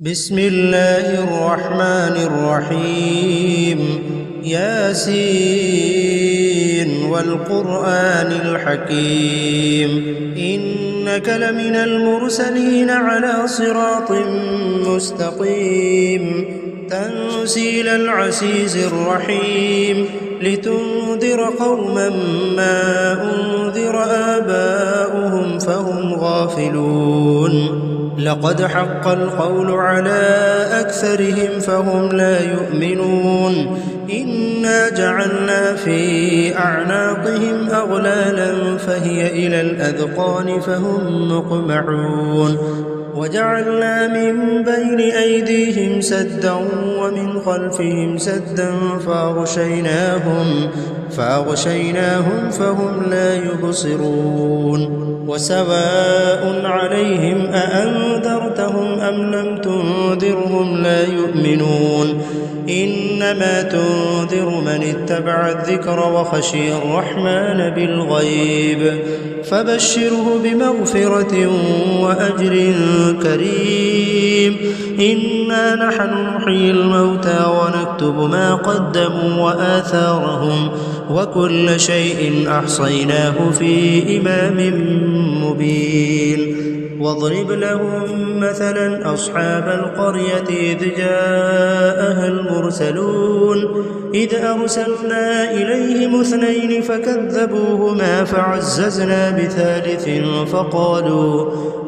بسم الله الرحمن الرحيم ياسين والقرآن الحكيم إنك لمن المرسلين على صراط مستقيم تنزيل العزيز الرحيم لتنذر قوما ما أنذر آباؤهم فهم غافلون لقد حق القول على أكثرهم فهم لا يؤمنون إنا جعلنا في أعناقهم أغلالا فهي إلى الأذقان فهم مقمحون وجعلنا من بين أيديهم سدا ومن خلفهم سدا فأغشيناهم فهم لا يبصرون وسواء عليهم أأنذرتهم أم لم تنذرهم لا يؤمنون إنما تنذر من اتبع الذكر وخشي الرحمن بالغيب فبشره بمغفرة وأجر كريم إنا نحن نحيي الموتى ونكتب ما قدموا وآثارهم وكل شيء أحصيناه في إمام مبين واضرب لهم مثلا أصحاب القرية إذ جاءها المرسلون إذ أرسلنا إليهم 2 فكذبوهما فعززنا بثالث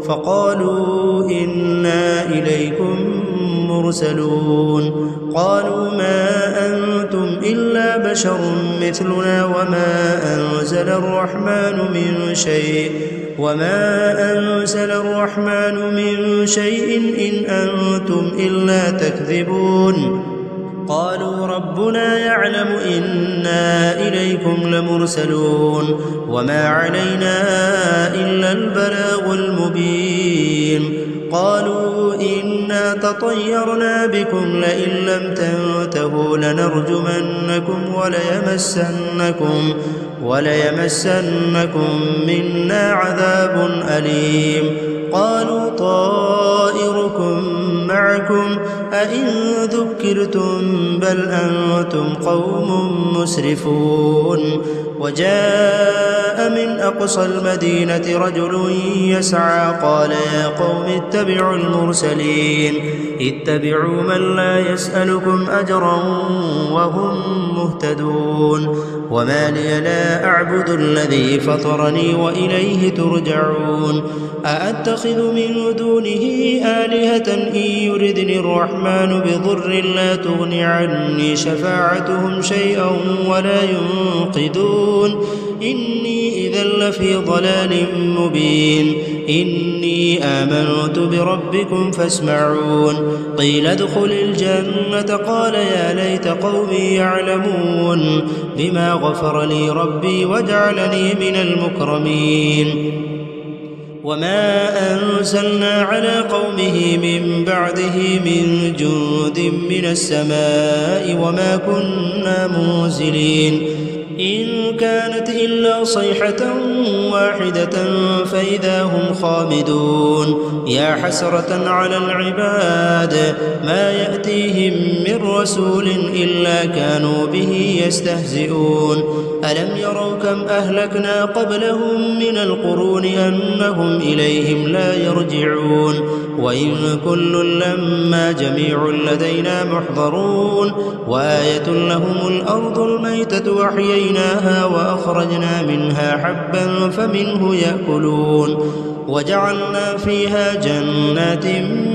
فقالوا إنا إليكم مرسلون قالوا ما أنتم إلا بشر مثلنا وما أنزل الرحمن من شيء إن أنتم إلا تكذبون قالوا ربنا يعلم إنا إليكم لمرسلون وما علينا إلا البلاغ المبين قالوا إنا تطيرنا بكم لئن لم تنتهوا لنرجمنكم وليمسنكم منا عذاب أليم قالوا طائركم معكم أئن ذكرتم بل أنتم قوم مسرفون وجاء من أقصى المدينة رجل يسعى قال يا قوم اتبعوا المرسلين اتبعوا من لا يسألكم أجرا وهم مهتدون وما لي لا أعبد الذي فطرني وإليه ترجعون أأتخذ من دونه آلهة إن يردني الرحمن بضر لا تغن عني شفاعتهم شيئا ولا ينقذون إني إذا لفي ضلال مبين إني آمنت بربكم فاسمعون قيل ادخل الجنة قال يا ليت قومي يعلمون بما غفر لي ربي وجعلني من المكرمين وما أنزلنا على قومه من بعده من جند من السماء وما كنا منزلين إن كانت إلا صيحة واحدة فإذا هم خامدون يا حسرة على العباد ما يأتيهم من رسول إلا كانوا به يستهزئون ألم يروا كم أهلكنا قبلهم من القرون أنهم إليهم لا يرجعون وإن كل لما جميع لدينا محضرون وآية لهم الأرض الميتة وأحييناها وأخرجنا منها حبا فمنه يأكلون وجعلنا فيها جنات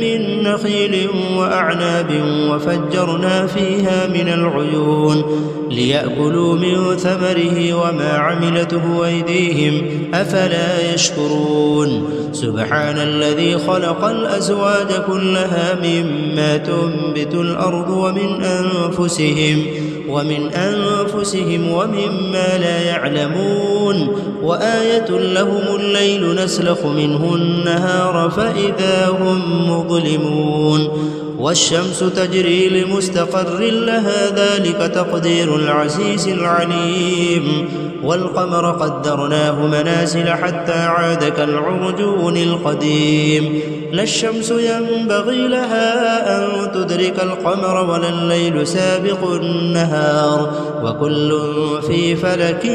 من نخيل وأعناب وفجرنا فيها من العيون ليأكلوا من ثمره وما عملته أيديهم أفلا يشكرون سبحان الذي خلق الأزواج كلها مما تنبت الأرض ومن أنفسهم ومما لا يعلمون وآية لهم الليل نسلخ منه النهار فإذا هم مظلمون والشمس تجري لمستقر لها ذلك تقدير العزيز العليم والقمر قدرناه منازل حتى عاد كالعرجون القديم لا الشمس ينبغي لها أن تدرك القمر ولا الليل سابق النهار وكل في فلك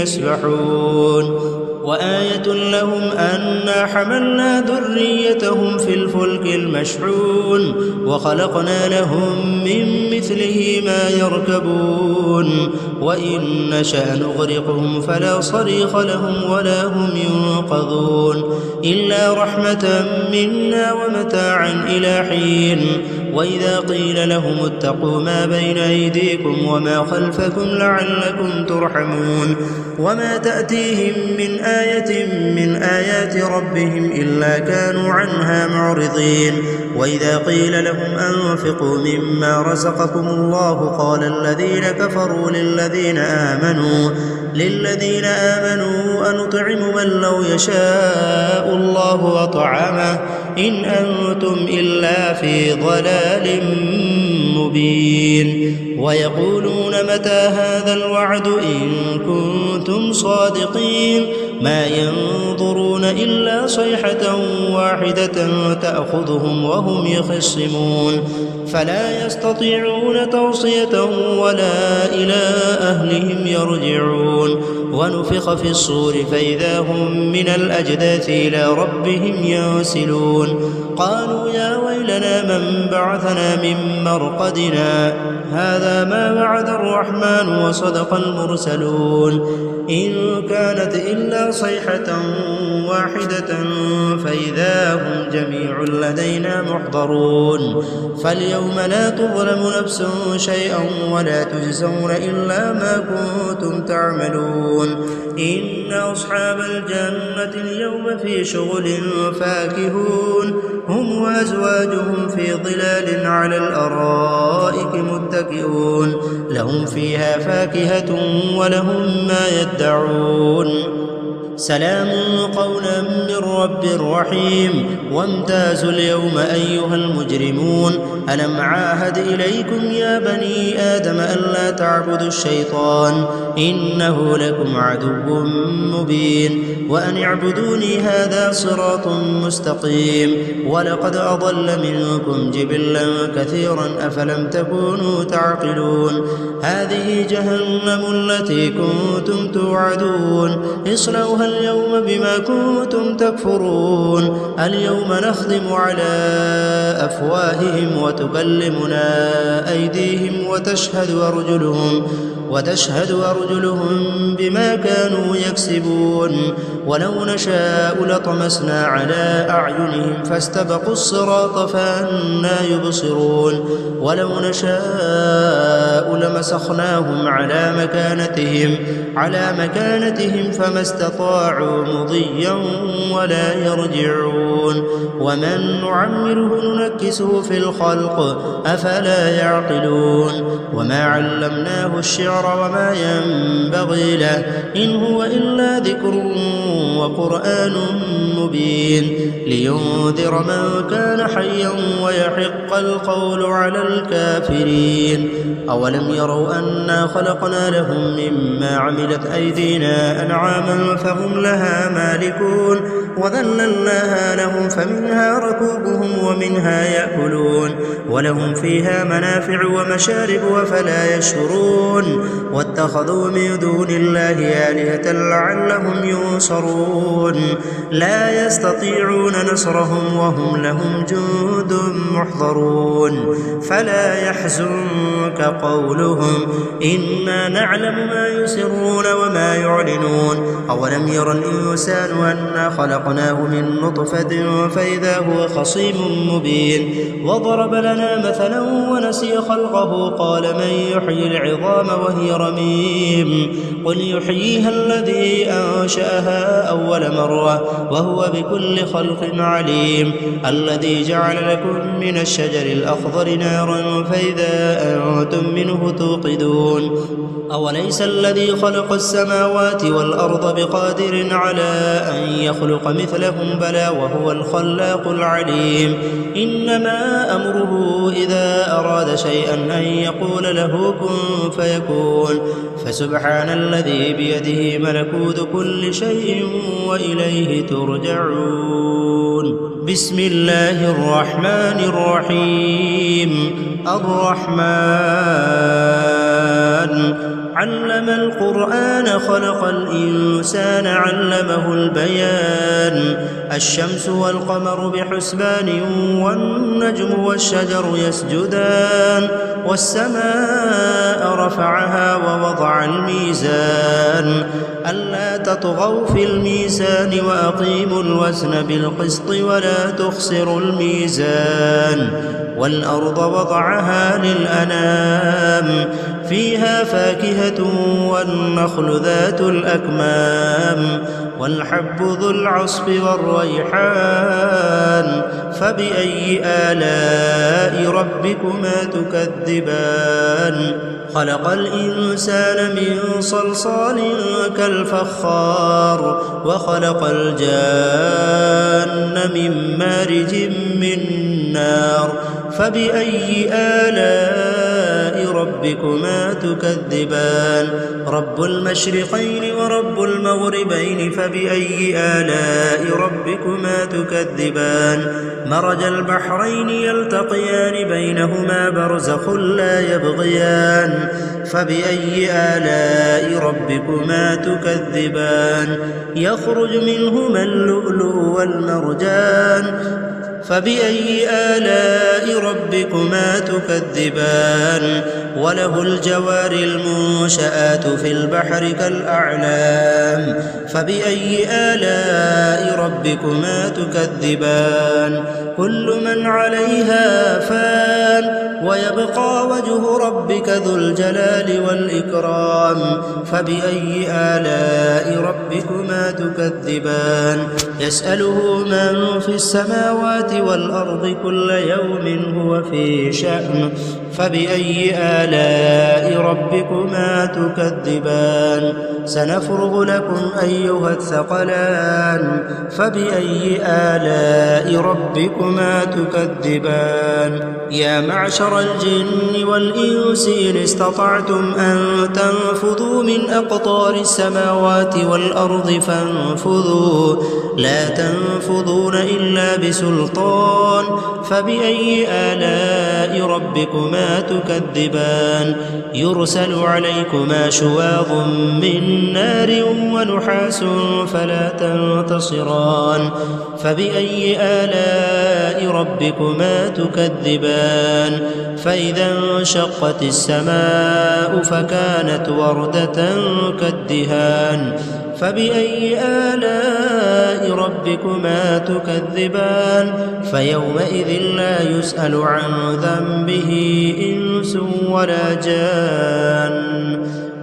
يسبحون وآية لهم أنا حملنا ذريتهم في الفلك المشحون وخلقنا لهم من مثله ما يركبون وإن نشأ نغرقهم فلا صريخ لهم ولا هم ينقذون إلا رحمة منا ومتاعا إلى حين وإذا قيل لهم اتقوا ما بين أيديكم وما خلفكم لعلكم ترحمون وما تأتيهم من آية من آيات ربهم إلا كانوا عنها معرضين وإذا قيل لهم أنفقوا مما رزقكم الله قال الذين كفروا للذين آمنوا أنطعم من لو يشاء الله أطعمه إن أنتم إلا في ضلال مبين ويقولون متى هذا الوعد إن كنتم صادقين ما ينظرون إلا صيحة واحدة تأخذهم وهم يخصمون فلا يستطيعون توصية ولا إلى أهلهم يرجعون ونفخ في الصور فإذا هم من الأجداث إلى ربهم ينسلون قالوا يا ويلنا من بعثنا من مرقدنا هذا ما وعد الرحمن وصدق المرسلون إن كانت إلا صيحة واحدة فإذا هم جميع لدينا محضرون فاليوم لا تظلم نفس شيئا ولا تجزون إلا ما كنتم تعملون إن أصحاب الجنة اليوم في شغل فاكهون هم وأزواجهم في ظلال على الأرائك متكئون لهم فيها فاكهة ولهم ما يدعون سلام قولا من رب رحيم وامتازوا اليوم أيها المجرمون ألم عاهد إليكم يا بني آدم ألا تعبدوا الشيطان إنه لكم عدو مبين وأن اعبدوني هذا صراط مستقيم ولقد أضل منكم جبلا كثيرا أفلم تكونوا تعقلون هذه جهنم التي كنتم توعدون اصلوها اليوم بما كنتم تكفرون اليوم نختم على أفواههم وتكلمنا أيديهم وتشهد أرجلهم بما كانوا يكسبون ولو نشاء لطمسنا على أعينهم فاستبقوا الصراط فأنى يبصرون ولو نشاء لمسخناهم على مكانتهم فما استطاعوا مضيا ولا يرجعون ومن نعمره ننكسه في الخلق أفلا يعقلون وما علمناه الشعر وما ينبغي له إن هو إلا ذكر وقرآن مبين لينذر من كان حيا ويحق القول على الكافرين أولم يروا أنا خلقنا لهم مما عملت أيدينا أنعاما فهم لها مالكون وذللناها لهم فمنها ركوبهم ومنها يأكلون ولهم فيها منافع ومشارب وفلا يشعرون واتخذوا من دون الله آلهة لعلهم ينصرون لا يستطيعون نصرهم وهم لهم جند محضرون فلا يحزنك قولهم إنا نعلم ما يسرون وما يعلنون أولم ير الإنسان أنا خلقناه من نطفة فإذا هو خصيم مبين وضرب لنا مثلا ونسي خلقه قال من يحيي العظام وهي رميم قل يحييها الذي أنشأها أول مرة وهو بكل خلق عليم الذي جعل لكم من الشجر الأخضر نارا فإذا أنتم منه توقدون أوليس الذي خلق السماوات والأرض بقادر على أن يخلق مثلهم بلى وهو الخلاق العليم إنما أمره إذا أراد شيئا أن يقول له كن فيكون فسبحان الذي بيده ملكوت كل شيء وإليه ترجعون. بسم الله الرحمن الرحيم. الرحمن علم القرآن خلق الإنسان علمه البيان. الشمس والقمر بحسبان والنجم والشجر يسجدان والسماء رفعها ووضع الميزان ألا تطغوا في الميزان وأقيموا الوزن بالقسط ولا تخسروا الميزان. والأرض وضعها للأنام فيها فاكهة والنخل ذات الأكمام والحب ذو العصف والريحان فبأي آلاء ربكما تكذبان. خلق الإنسان من صلصال كالفخار وخلق الجان من مارج من نار فبأي آلاء ربكما تكذبان. رب المشرقين ورب المغربين فبأي آلاء ربكما تكذبان. مرج البحرين يلتقيان بينهما برزخ لا يبغيان فبأي آلاء ربكما تكذبان. يخرج منهما اللؤلؤ والمرجان فبأي آلاء ربكما تكذبان. وله الجوار المنشآت في البحر كالأعلام فبأي آلاء ربكما تكذبان. كل من عليها فان ويبقى وجه ربك ذو الجلال والإكرام فبأي آلاء ربكما تكذبان. يسأله من في السماوات والأرض كل يوم هو في شأن فبأي آلاء ربكما تكذبان. سنفرغ لكم أيها الثقلان فبأي آلاء ربكما تكذبان. يا معشر الجن والإنس إن استطعتم أن تنفذوا من أقطار السماوات والأرض فانفذوا لا تنفذون إلا بسلطان فبأي آلاء ربكما تكذبان. يرسل عليكما شواظ من نار ونحاس فلا تنتصران فبأي آلاء ربكما تكذبان. فإذا انشقت السماء فكانت وردة كالدهان فبأي آلاء ربكما تكذبان. فيومئذ لا يسأل عن ذنبه إنس ولا جان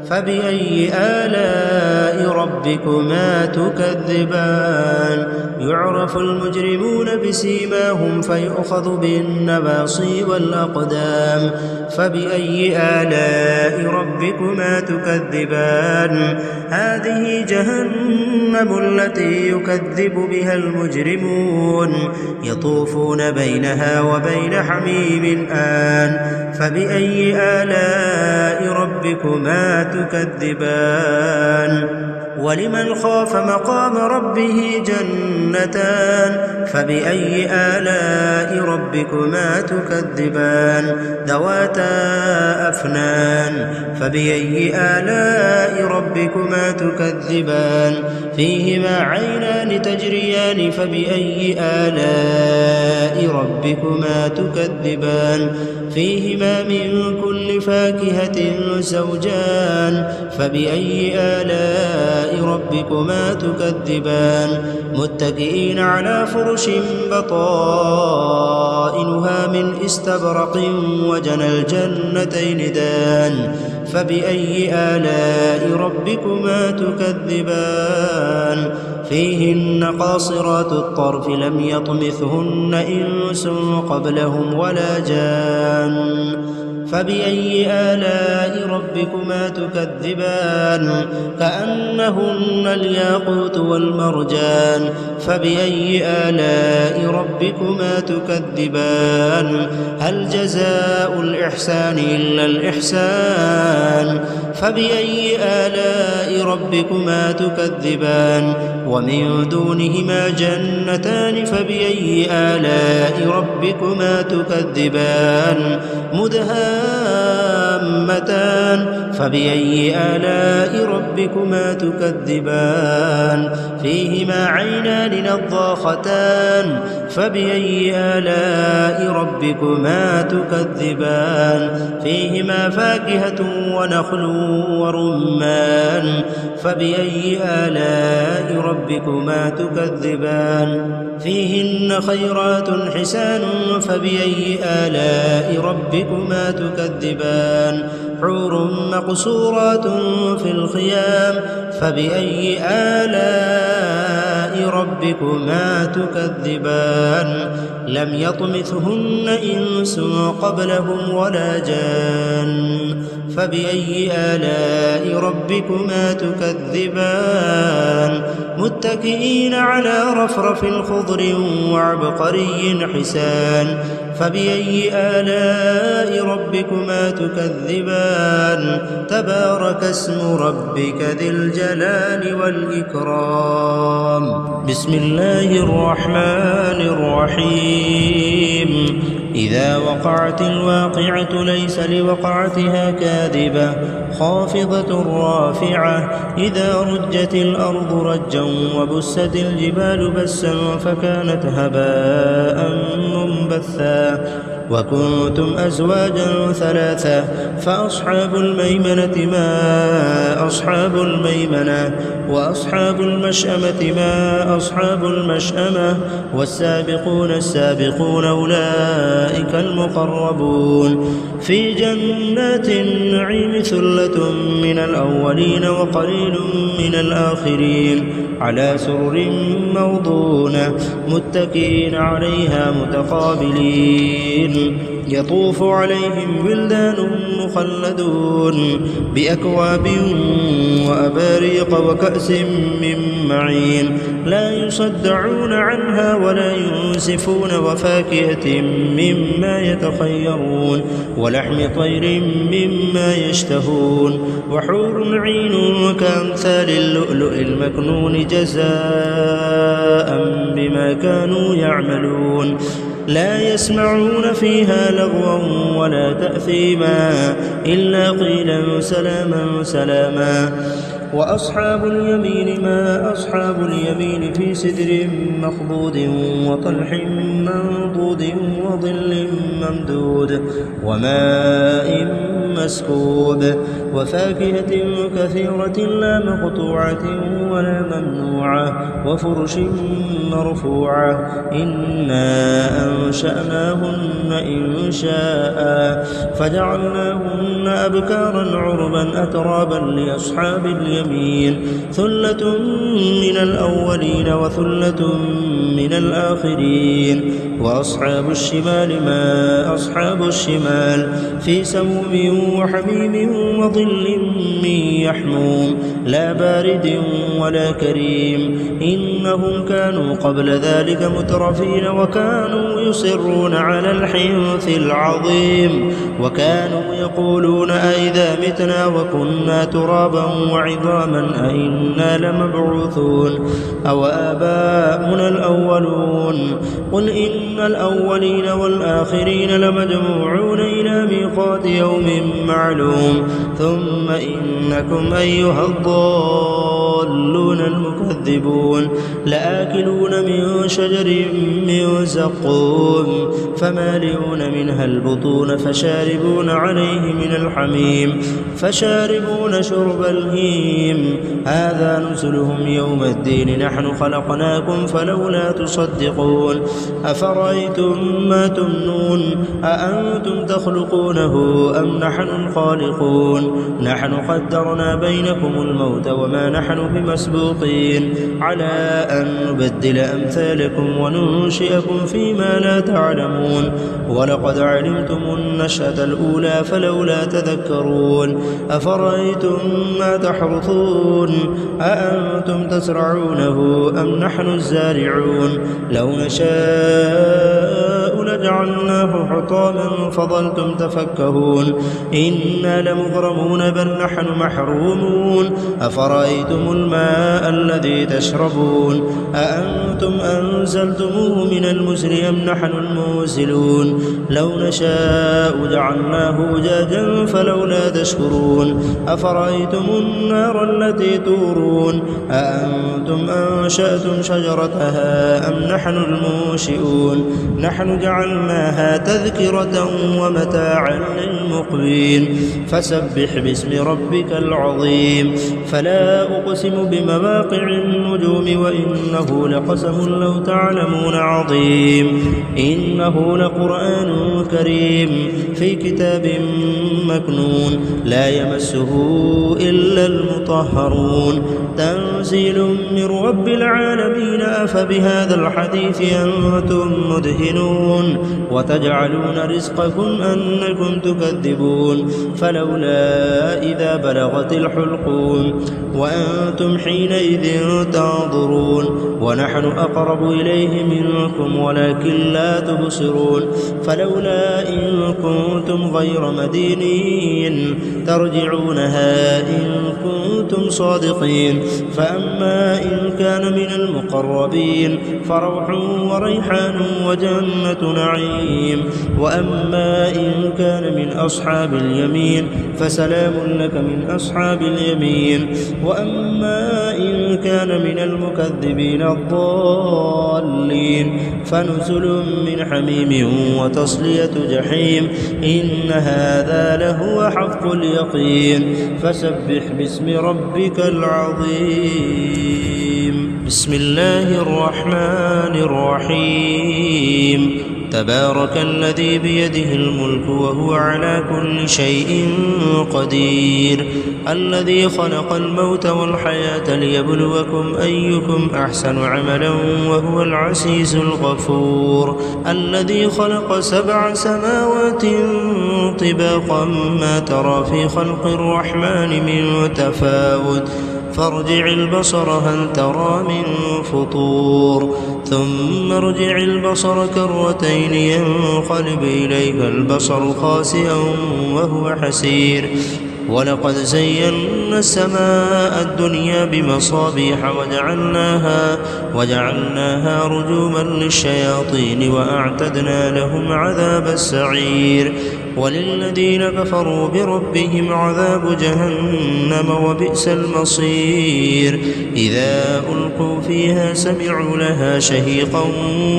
فبأي آلاء ربكما تكذبان. يعرف المجرمون بسيماهم فيؤخذ بالنواصي والأقدام فبأي آلاء ربكما تكذبان. هذه جهنم التي يكذب بها المجرمون يطوفون بينها وبين حميم آن فبأي آلاء ربكما تكذبان. ولمن خاف مقام ربه جنتان فبأي آلاء ربكما تكذبان. ذواتا أفنان فبأي آلاء ربكما تكذبان. فيهما عينان تجريان فبأي آلاء ربكما تكذبان. فيهما من كل فاكهة زوجان فبأي آلاء ربكما تكذبان. متكئين على فرش بطائنها من استبرق وجنى الجنتين دان فبأي آلاء ربكما تكذبان. فيهن قاصرات الطرف لم يطمثهن إنس قبلهم ولا جان فبأي آلاء ربكما تكذبان كأنهن الياقوت والمرجان فبأي آلاء ربكما تكذبان هل جزاء الإحسان إلا الإحسان فبأي آلاء ربكما تكذبان ومن دونهما جنتان فبأي آلاء ربكما تكذبان مدهامتان فبأي آلاء ربكما تكذبان فيهما عينان نضاختان فبأي آلاء ربكما تكذبان فيهما فاكهة ونخل ورمان فبأي آلاء ربكما تكذبان فيهن خيرات حسان فبأي آلاء ربكما تكذبان حور مقصورات في الخيام فبأي آلاء ربكما تكذبان لم يطمثهن إنس قبلهم ولا جان فبأي آلاء ربكما تكذبان متكئين على رفرف خضر وعبقري حسان فبأي آلاء ربكما تكذبان تبارك اسم ربك ذي الجلال والإكرام بسم الله الرحمن الرحيم إذا وقعت الواقعة ليس لوقعتها كاذبة خافضة رافعة إذا رجت الأرض رجا وبست الجبال بسا فكانت هباء منبثا وكنتم أزواجا ثلاثة فأصحاب الميمنة ما أصحاب الميمنة وأصحاب المشأمة ما أصحاب المشأمة والسابقون السابقون أولئك المقربون في جنات النعيم ثلة من الأولين وقليل من الآخرين على سرر موضونة متكئين عليها متقابلين يطوف عليهم ولدان مخلدون بأكواب وأباريق وكأس من معين لا يصدعون عنها ولا ينزفون وفاكهة مما يتخيرون ولحم طير مما يشتهون وحور عين كأمثال اللؤلؤ المكنون جزاء بما كانوا يعملون لا يسمعون فيها لغوا ولا تأثيما إلا قيلا سلاما سلاما وأصحاب اليمين ما أصحاب اليمين في سدر مخضود وطلح منضود وظل ممدود وماء مسكوب وفاكهة كثيرة لا مقطوعة ولا ممنوعة وفرش مرفوعة إنا أنشأناهن إنشاء فجعلناهن أبكارا عربا أترابا لأصحاب اليمين ثلة من الأولين وثلة من الآخرين وأصحاب الشمال ما أصحاب الشمال في سموم وحميم وظل من يحموم لا بارد ولا كريم إنهم كانوا قبل ذلك مترفين وكانوا يصرون على الحنث العظيم وكانوا يقولون أئذا متنا وكنا ترابا وعظاما أئنا لمبعوثون أو آباؤنا الأولون قل إن الأولين والآخرين لمجموعون إلى ميقات يوم معلوم ثم إنكم أيها الضالون المكذبون لآكلون من شجر من زقوم فمالئون منها البطون فشاربون عليه من الحميم فشاربون شرب الهيم هذا نزلهم يوم الدين نحن خلقناكم فلولا تصدقون أفرأيتم ما تمنون أأنتم تخلقونه أم نحن الخالقون نحن قدرنا بينكم الموت وما نحن بمسبوقين على أن نبدل أمثالكم وننشئكم فيما لا تعلمون ولقد علمتم النشأة الأولى فلولا تذكرون أفرأيتم ما تحرثون أأنتم تزرعونه أم نحن الزارعون لو نشاء لجعلناه حطاما فظلتم تفكهون إنا لمغرمون بل نحن محرومون أفرأيتم الماء الذي تشربون أأنتم أنزلتموه من المزن أم نحن المنزلون لو نشاء جعلناه أجاجا فلولا تشكرون أفرأيتم النار التي تورون أأنتم أنشأتم شجرتها أم نحن المنشئون نحن جعلناها تذكرة ومتاعا للمقوين فسبح باسم ربك العظيم فلا أقسم بمواقع النجوم وإنه لقسم لو تعلمون عظيم إنه لقرآن كريم في كتاب مكنون لا يمسه إلا المطهرون تنزيل من رب العالمين أفبهذا الحديث أنتم مدهنون وتجعلون رزقكم أنكم تكذبون فلولا إذا بلغت الحلقوم وأنتم حينئذ تنظرون ونحن أقرب إليه منكم ولكن لا تبصرون فلولا إن كنتم غير مدينين ترجعونها إن كنتم صادقين فأما إن كان من المقربين فروح وريحان وجنة نعيم وأما إن كان من أصحاب اليمين فسلام لك من أصحاب اليمين وأما إن كان من المكذبين الضالين فنزل من حميم وتصلية جحيم إن هذا لهو حق اليقين فسبح باسم ربك العظيم بسم الله الرحمن الرحيم تبارك الذي بيده الملك وهو على كل شيء قدير الذي خلق الموت والحياة ليبلوكم أيكم أحسن عملا وهو العزيز الغفور الذي خلق 7 سماوات طباقا ما ترى في خلق الرحمن من تفاوت فارجع البصر هل ترى من فطور ثم ارجع البصر كرتين ينقلب إليك البصر خاسئا وهو حسير ولقد زينا السماء الدنيا بمصابيح وجعلناها رجوما للشياطين وأعتدنا لهم عذاب السعير وللذين كفروا بربهم عذاب جهنم وبئس المصير إذا ألقوا فيها سمعوا لها شهيقا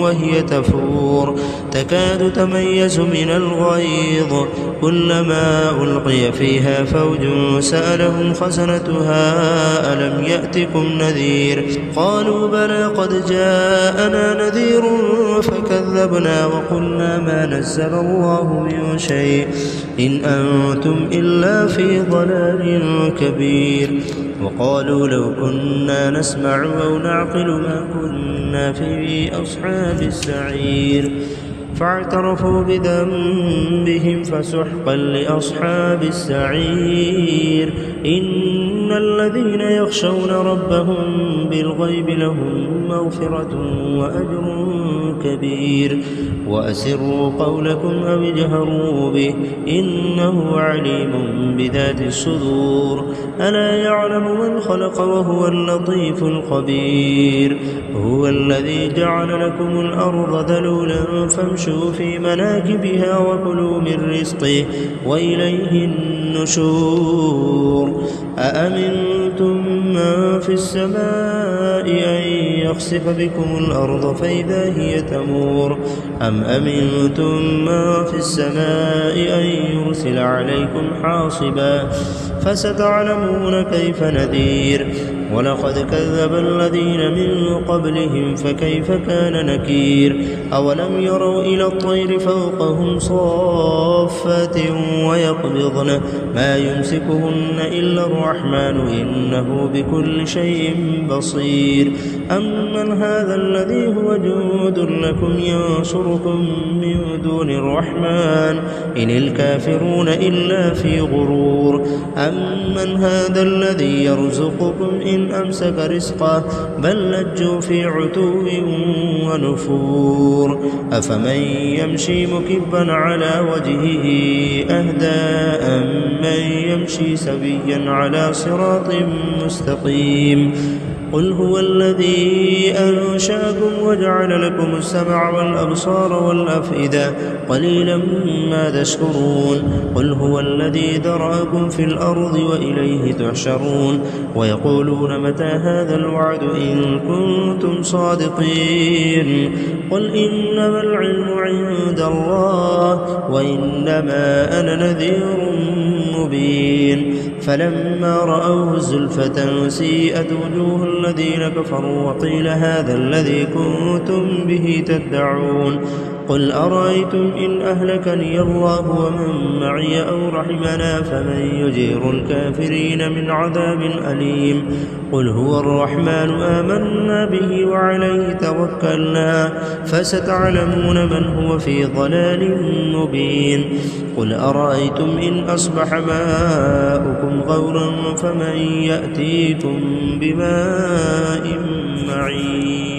وهي تفور تكاد تميز من الغيظ كلما ألقي فيها فوج سألهم خزنتها ألم يأتكم نذير قالوا بلى قد جاءنا نذير فكذبنا وقلنا ما نزل الله من شيء إن أنتم إلا في ضلال كبير وقالوا لو كنا نسمع أو نعقل ما كنا في أصحاب السعير فاعترفوا بذنبهم فسحقا لأصحاب السعير إن الذين يخشون ربهم بالغيب لهم مغفرة وأجر كبير وأسروا قولكم أو اجهروا به إنه عليم بذات الصدور ألا يعلم من خلق وهو اللطيف الخبير هو الذي جعل لكم الأرض ذلولا فامشوا في مناكبها وكلوا من رزقه وإليه النشور أأمنتم من في السماء أن يخسف بكم الأرض فإذا هي تمور أم أمنتم من في السماء أن يرسل عليكم حاصبا فستعلمون كيف نذير ولقد كذب الذين من قبلهم فكيف كان نكير أولم يروا إلى الطير فوقهم صافات ويقبضن ما يمسكهن إلا الرحمن إنه بكل شيء بصير أمن هذا الذي هو جند لكم ينصركم من دون الرحمن إن الكافرون إلا في غرور أمن هذا الذي يرزقكم إن أمسك رزقه بل لجوا في عتو ونفور أفمن يمشي مكبا على وجهه أهدى أمن يمشي سويا على صراط مستقيم قل هو الذي أنشأكم وجعل لكم السمع والأبصار والأفئدة قليلا ما تشكرون قل هو الذي ذرأكم في الأرض وإليه تحشرون ويقولون متى هذا الوعد إن كنتم صادقين قل إنما العلم عند الله وإنما أنا نذير مبين فلما رأوه زلفة سيئت وجوه الذين كفروا وقيل هذا الذي كنتم به تدعون قل أرأيتم إن أهلكني الله ومن معي أو رحمنا فمن يجير الكافرين من عذاب أليم قل هو الرحمن آمنا به وعليه توكلنا فستعلمون من هو في ضلال مبين قل أرأيتم إن أصبح ماؤكم غورا فمن يأتيكم بماء معين